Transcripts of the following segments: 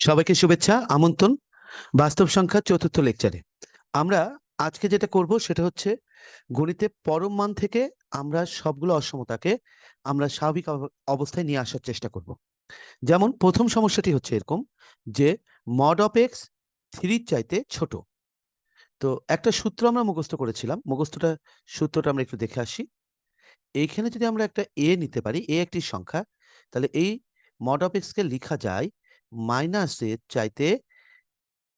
সবাইকে শুভেচ্ছা, আমন্ত্রণ বাস্তব সংখ্যা চতুর্থ লেকচারে। আমরা আজকে যেটা করব সেটা হচ্ছে গণিতে পরম মান থেকে আমরা সবগুলো অসমতাকে আমরা স্বাভাবিক অবস্থায় নিয়ে আসার চেষ্টা করব। যেমন প্রথম সমস্যাটি হচ্ছে এরকম যে মড অফ এক্স থ্রির চাইতে ছোট। তো একটা সূত্র আমরা মুখস্থ করেছিলাম, সূত্রটা আমরা একটু দেখে আসি। এইখানে যদি আমরা একটা এ নিতে পারি, এ একটি সংখ্যা, তাহলে এই মড অফ এক্স কে লেখা যায় মাইনাস এর চাইতে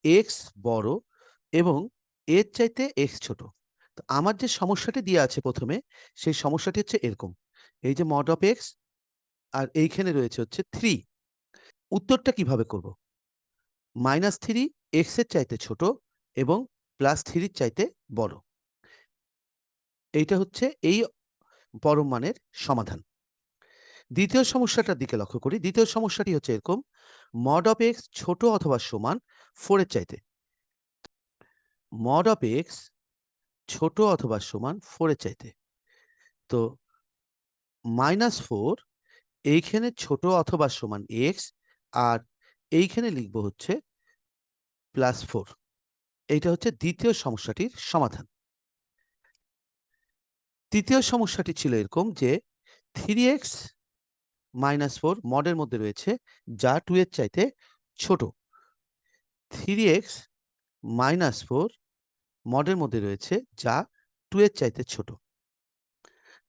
এক্স বড় এবং এর চাইতে এক্স ছোট। তো আমার যে সমস্যাটি দিয়ে আছে প্রথমে, সেই সমস্যাটি হচ্ছে এরকম। এই যে মড অফ এক্স আর এইখানে রয়েছে হচ্ছে থ্রি। উত্তরটা কিভাবে করব? মাইনাস থ্রি এক্স এর চাইতে ছোট এবং প্লাস থ্রির চাইতে বড়। এইটা হচ্ছে এই পরম মানের সমাধান। দ্বিতীয় সমস্যাটার দিকে লক্ষ্য করি। দ্বিতীয় সমস্যাটি হচ্ছে এরকম, মড অফ এক্স ছোট অথবা সমান ফোর এর চাইতে। মড অফ এক্স ছোট অথবা সমান ফোর এর চাইতে। তো মাইনাস ফোর এইখানে ছোট অথবা সমান এক্স, আর এইখানে লিখব হচ্ছে প্লাস ফোর। এইটা হচ্ছে দ্বিতীয় সমস্যাটির সমাধান। তৃতীয় সমস্যাটি ছিল এরকম যে থ্রি এক্স মাইনাস ফোর মডের মধ্যে রয়েছে যা টু এর চাইতে ছোট। থ্রি এক্স মাইনাস ফোর মডের মধ্যে রয়েছে যা টু এর চাইতে ছোট।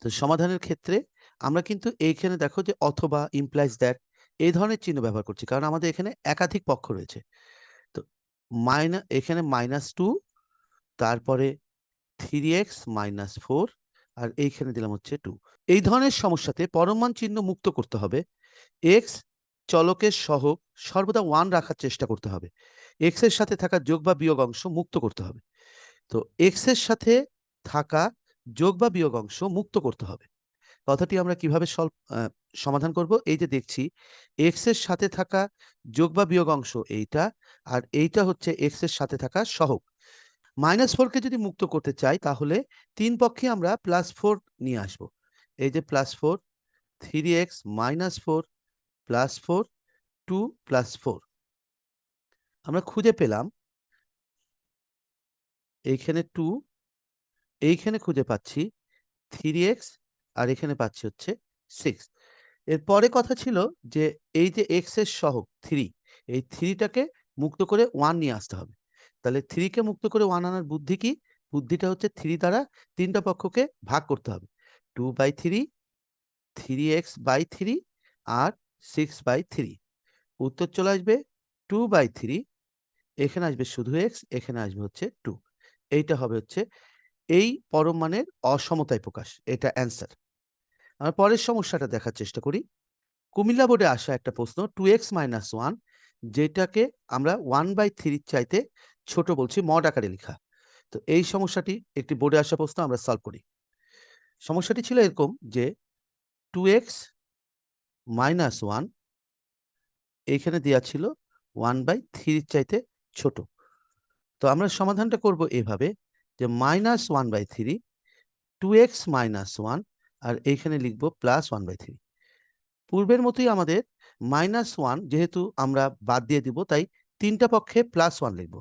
তো সমাধানের ক্ষেত্রে আমরা কিন্তু এইখানে দেখো যে অথবা ইমপ্লাইজ দ্যাট এই ধরনের চিহ্ন ব্যবহার করছি, কারণ আমাদের এখানে একাধিক পক্ষ রয়েছে। তো এখানে মাইনাস টু, তারপরে থ্রি এক্স মাইনাস ফোর, আর এইখানে দিলাম হচ্ছে টু। এই ধরনের সমস্যাতে পরমান চিহ্ন মুক্ত করতে হবে। এক্স চলকের সহগ সর্বদা ওয়ান রাখার চেষ্টা করতে হবে। এক্স এর সাথে থাকা যোগ বা বিয়োগ অংশ মুক্ত করতে হবে। তো এক্স এর সাথে থাকা যোগ বা বিয়োগ অংশ মুক্ত করতে হবে। কথাটি আমরা কিভাবে সমাধান করব? এই যে দেখছি এক্স এর সাথে থাকা যোগ বা বিয়োগ অংশ এইটা, আর এইটা হচ্ছে এক্স এর সাথে থাকা সহগ। মাইনাস ফোরকে যদি মুক্ত করতে চাই তাহলে তিন পক্ষে আমরা প্লাস ফোর নিয়ে আসব। এই যে plus four, three x minus four plus four, two plus four. আমরা খুঁজে পেলাম এইখানে টু, এইখানে খুঁজে পাচ্ছি থ্রি এক্স, আর এখানে পাচ্ছি হচ্ছে সিক্স। এরপরে কথা ছিল যে এই যে এক্স এর সহগ থ্রি, এই থ্রিটাকে মুক্ত করে ওয়ান নিয়ে আসতে হবে। তাহলে থ্রিকে মুক্ত করে ওয়ান আনার বুদ্ধি কি? বুদ্ধিটা হচ্ছে থ্রি দ্বারা তিনটা পক্ষকে ভাগ করতে হবে। Two by three, three x by three, আর সিক্স বাই থ্রি। উত্তর চলে আসবে টু বাই থ্রি, এখানে আসবে শুধু এক্স, এখানে আসবে হচ্ছে টু। এইটা হবে হচ্ছে এই পরম মানের অসমতায় প্রকাশ। এটা অ্যান্সার। আমরা পরের সমস্যাটা দেখার চেষ্টা করি। কুমিল্লা বোর্ডে আসা একটা প্রশ্ন, টু এক্স মাইনাস ওয়ান, যেটাকে আমরা ওয়ান বাই থ্রির চাইতে ছোট বলছি, মড আকারে লেখা। তো এই সমস্যাটি একটি বোর্ডে আসা প্রশ্ন, আমরা সলভ করি। সমস্যাটি ছিল এরকম যে টু এক্স মাইনাস ওয়ান, এইখানে দেওয়া ছিল ওয়ান বাই থ্রির চাইতে ছোট। তো আমরা সমাধানটা করব এভাবে যে minus one by three, two x minus one, আর এইখানে লিখবো প্লাস ওয়ান বাই থ্রি। পূর্বের মতোই আমাদের মাইনাস ওয়ান যেহেতু আমরা বাদ দিয়ে দিব, তাই তিনটা পক্ষে প্লাস ওয়ান লিখব।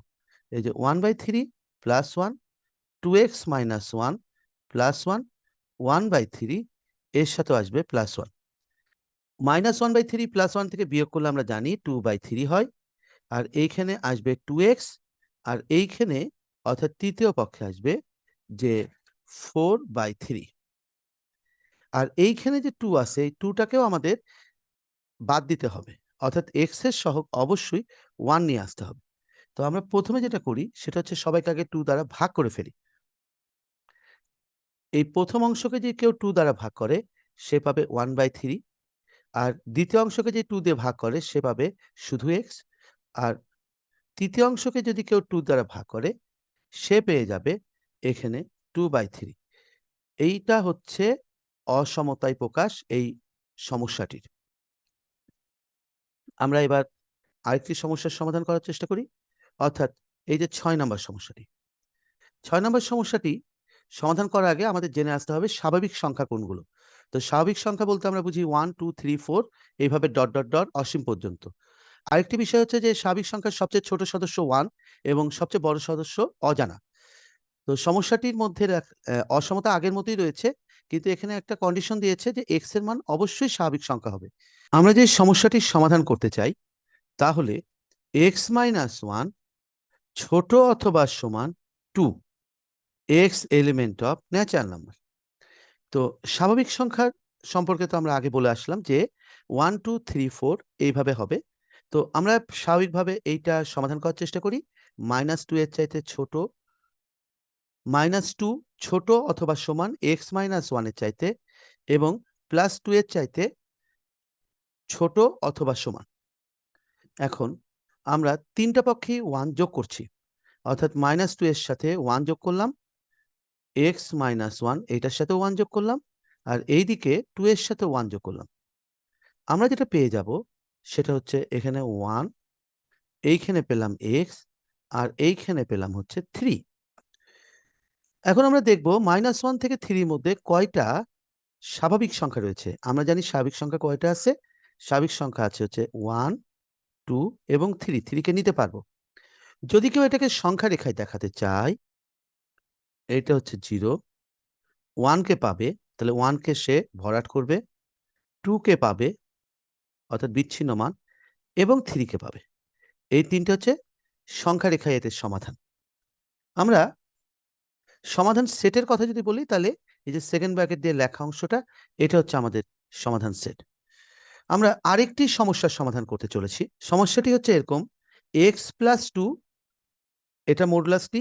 এই যে one by three plus one, two x minus one plus one, one by three, এর সাথে আসবে plus one. Minus one by three plus one থেকে বিয়োগ করলে আমরা জানি টু বাই থ্রি হয়, আর এইখানে আসবে টু এক্স, আর এইখানে অর্থাৎ তৃতীয় পক্ষে আসবে যে ফোর বাই থ্রি। আর এইখানে যে টু আছে, এই টুটাকেও আমাদের বাদ দিতে হবে, অর্থাৎ এক্স এর সহগ অবশ্যই ওয়ান নিয়ে আসতে হবে। তো আমরা প্রথমে যেটা করি সেটা হচ্ছে সবাইকে আগে টু দ্বারা ভাগ করে ফেলি। এই প্রথম অংশকে যে কেউ টু দ্বারা ভাগ করে সে পাবে ওয়ান বাই থ্রি, আর দ্বিতীয় অংশকে যে টু দিয়ে ভাগ করে সে পাবে শুধু এক্স, আর তৃতীয় অংশকে যদি কেউ টু দ্বারা ভাগ করে সে পেয়ে যাবে এখানে টু বাই থ্রি। এইটা হচ্ছে অসমতায় প্রকাশ এই সমস্যাটির। আমরা এবার আরেকটি সমস্যার সমাধান করার চেষ্টা করি, অর্থাৎ এই যে ৬ নম্বর সমস্যাটি। ৬ নম্বর সমস্যাটি সমাধান করার আগে আমাদের জেনে আসতে হবে স্বাভাবিক সংখ্যা কোনগুলো। তো স্বাভাবিক সংখ্যা বলতে আমরা বুঝি 1, 2, 3, 4 এইভাবে ডট, ডট, ডট অসীম পর্যন্ত। আরেকটি বিষয় হচ্ছে যে স্বাভাবিক সংখ্যার সবচেয়ে ছোট সদস্য 1 এবং সবচেয়ে বড় সদস্য অজানা। তো সমস্যাটির মধ্যে অসমতা আগের মতোই রয়েছে, কিন্তু এখানে একটা কন্ডিশন দিয়েছে যে x এর মান অবশ্যই স্বাভাবিক সংখ্যা হবে। আমরা যে সমস্যাটির সমাধান করতে চাই তাহলে x - 1 ছোট অথবা সমান 2 x element of natural number. তো স্বাভাবিক সংখ্যার সম্পর্কে তো আমরা আগে বলে আসলাম যে 1 2 3 4 এইভাবে হবে। তো আমরা স্বাভাবিকভাবে এইটা সমাধান করার চেষ্টা করি। -2 এর চাইতে ছোট, -2 ছোট অথবা সমান x - 1 এর চাইতে, এবং +2 এর চাইতে ছোট অথবা সমান। এখন আমরা তিনটা পক্ষেই 1 যোগ করছি, অর্থাৎ -2 এর সাথে 1 যোগ করলাম, x - 1 এইটার সাথেও 1 যোগ করলাম, আর এইদিকে 2 এর সাথে 1 যোগ করলাম। আমরা যেটা পেয়ে যাব সেটা হচ্ছে এখানে 1, এইখানে পেলাম x, আর এইখানে পেলাম হচ্ছে 3। এখন আমরা দেখব -1 থেকে 3 এর মধ্যে কয়টা স্বাভাবিক সংখ্যা রয়েছে। আমরা জানি স্বাভাবিক সংখ্যা কয়টা আছে? স্বাভাবিক সংখ্যা আছে হচ্ছে 1, 2 এবং 3। 3 কে নিতে পারবো। যদি কেউ এটাকে সংখ্যা রেখায় দেখাতে চায়, এটা হচ্ছে 0, 1 কে পাবে, তাহলে 1 কে সে ভরাট করবে, 2 কে পাবে অর্থাৎ বিচ্ছিন্ন মান, এবং 3 কে পাবে। এই 3টে হচ্ছে সংখ্যা রেখায় এদের সমাধান। আমরা সমাধান সেটের কথা যদি বলি তাহলে এই যে সেকেন্ড ব্র্যাকেট দিয়ে লেখা অংশটা, এটা হচ্ছে আমাদের সমাধান সেট। আমরা আরেকটি সমস্যার সমাধান করতে চলেছি। সমস্যাটি হচ্ছে এরকম, x + 2 এটা মডুলাসটি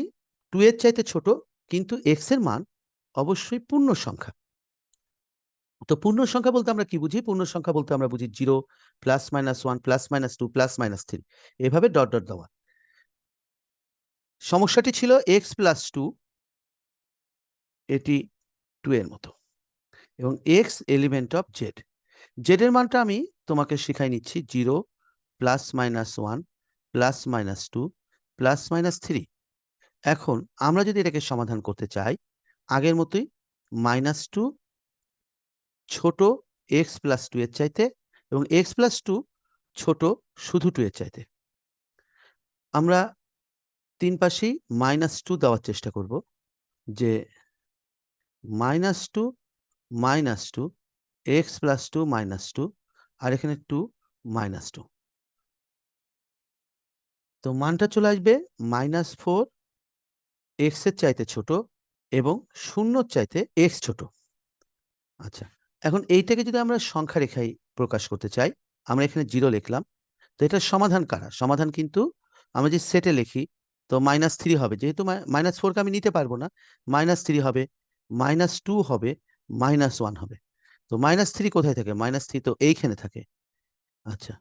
2 এর চাইতে ছোট, কিন্তু x এর মান অবশ্যই পূর্ণ সংখ্যা। তো পূর্ণ সংখ্যা বলতে আমরা কি বুঝি? পূর্ণ সংখ্যা বলতে আমরা বুঝি 0, +-1, +-2, +-3 এভাবে ডট ডট দেওয়া। সমস্যাটি ছিল x + 2, এটি 2 এর মতো, এবং x element of z। z এর মানটা আমি তোমাকে শিখাই নিচ্ছি, 0, +-1, +-2, +-3। এখন আমরা যদি এটাকে সমাধান করতে চাই, আগের মতোই -2 ছোট x + 2 এর চাইতে, এবং x + 2 ছোট শুধু 2 এর চাইতে। আমরা 3 পাশেই -2 দেওয়ার চেষ্টা করব, যে -2, -2, x + 2 -2, আর এখানে 2, -2। তো মানটা চলে আসবে -4 x এর চাইতে ছোট এবং 0 এর চাইতে x ছোট। আচ্ছা, এখন এইটাকে যদি আমরা সংখ্যা রেখায় প্রকাশ করতে চাই, আমরা এখানে 0 লিখলাম। তো এটার সমাধান কারা? সমাধান কিন্তু আমরা যে সেটে লিখি, তো -3 হবে। যেহেতু -4 কে আমি নিতে পারবো না, -3 হবে, -2 হবে, -1 হবে। তো -3 কোথায় থাকে? -3 তো এইখানে থাকে। আচ্ছা,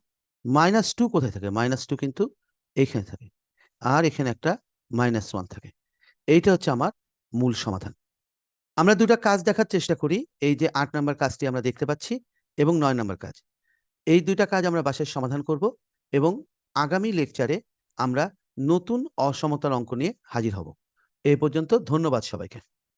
-2 কোথায় থাকে? -2 কিন্তু এইখানে থাকে। আর এখানে একটা -1 থাকে। এইটা হচ্ছে আমার মূল সমাধান। আমরা ২ টা কাজ দেখার চেষ্টা করি। এই যে ৮ নাম্বার কাজটি আমরা দেখতে পাচ্ছি, এবং ৯ নাম্বার কাজ। এই ২ টা কাজ আমরা বাসায় সমাধান করব, এবং আগামী লেকচারে আমরা নতুন অসমতার অঙ্ক নিয়ে হাজির হব। এই পর্যন্ত ধন্যবাদ সবাইকে।